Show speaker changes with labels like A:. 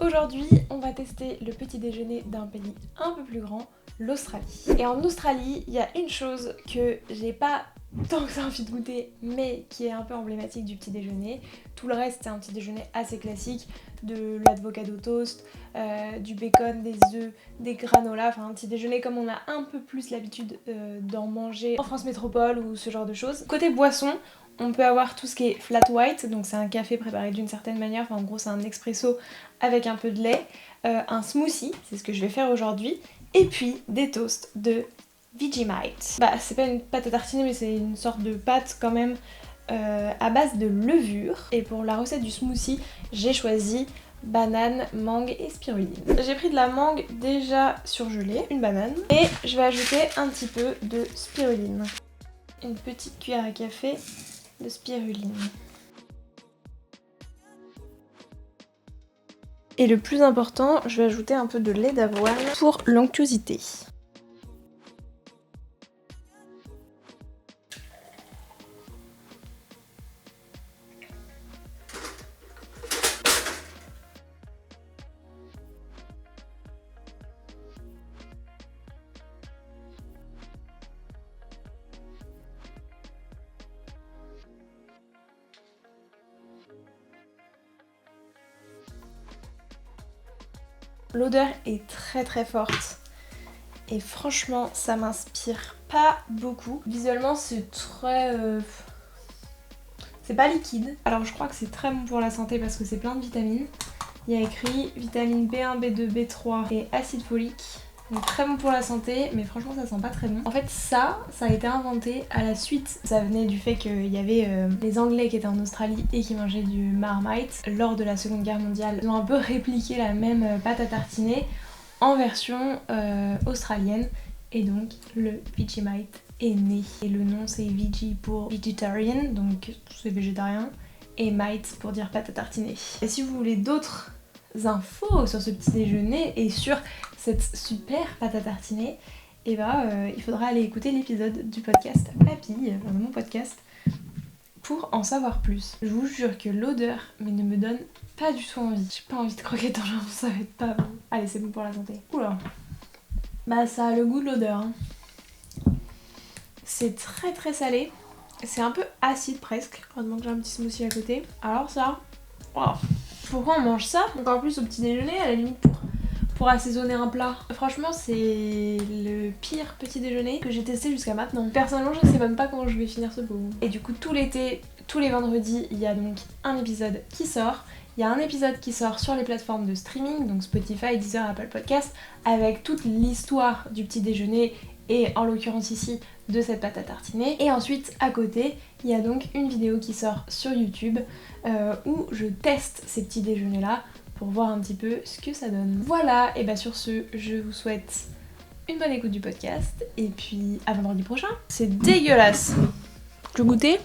A: Aujourd'hui, on va tester le petit déjeuner d'un pays un peu plus grand, l'Australie. Et en Australie, il y a une chose que j'ai pas tant que ça envie de goûter, mais qui est un peu emblématique du petit déjeuner. Tout le reste, c'est un petit déjeuner assez classique, de l'avocado toast, du bacon, des œufs, des granolas, enfin un petit déjeuner comme on a un peu plus l'habitude d'en manger en France métropole ou ce genre de choses. Côté boisson, on peut avoir tout ce qui est flat white, donc c'est un café préparé d'une certaine manière, enfin en gros c'est un expresso avec un peu de lait, un smoothie, c'est ce que je vais faire aujourd'hui, et puis des toasts de Vegemite. Bah c'est pas une pâte à tartiner mais c'est une sorte de pâte quand même à base de levure. Et pour la recette du smoothie, j'ai choisi banane, mangue et spiruline. J'ai pris de la mangue déjà surgelée, une banane, et je vais ajouter un petit peu de spiruline. Une petite cuillère à café de spiruline. Et le plus important, je vais ajouter un peu de lait d'avoine pour l'onctuosité. L'odeur est très très forte et franchement ça m'inspire pas beaucoup. Visuellement c'est très... c'est pas liquide. Alors je crois que c'est très bon pour la santé parce que c'est plein de vitamines. Il y a écrit vitamine B1, B2, B3 et acide folique. Donc très bon pour la santé, mais franchement ça sent pas très bon. En fait ça a été inventé à la suite. Ça venait du fait qu'il y avait les Anglais qui étaient en Australie et qui mangeaient du Marmite lors de la Seconde Guerre mondiale. Ils ont un peu répliqué la même pâte à tartiner en version australienne et donc le Vegemite est né. Et le nom c'est Veggie pour vegetarian, donc c'est végétarien, et Mite pour dire pâte à tartiner. Et si vous voulez d'autres infos sur ce petit déjeuner et sur cette super pâte à tartiner, et il faudra aller écouter l'épisode du podcast Papille, mon podcast, pour en savoir plus. Je vous jure que l'odeur mais ne me donne pas du tout envie. J'ai pas envie de croquer dans l'eau, ça va être pas bon. Allez, c'est bon pour la santé. Oula. Bah ça a le goût de l'odeur. Hein. C'est très très salé. C'est un peu acide presque. Heureusement que j'ai un petit smoothie à côté. Alors ça, wow. Pourquoi on mange ça? Donc en plus au petit déjeuner, à la limite pour assaisonner un plat. Franchement c'est le pire petit déjeuner que j'ai testé jusqu'à maintenant. Personnellement je sais même pas comment je vais finir ce pot. Et du coup tout l'été, tous les vendredis, il y a donc un épisode qui sort. Il y a un épisode qui sort sur les plateformes de streaming, donc Spotify, Deezer, Apple Podcast, avec toute l'histoire du petit déjeuner et en l'occurrence ici de cette pâte à tartiner. Et ensuite à côté il y a donc une vidéo qui sort sur YouTube où je teste ces petits déjeuners là pour voir un petit peu ce que ça donne. Voilà, et bah sur ce je vous souhaite une bonne écoute du podcast et puis à vendredi prochain. C'est dégueulasse. Tu veux goûter ?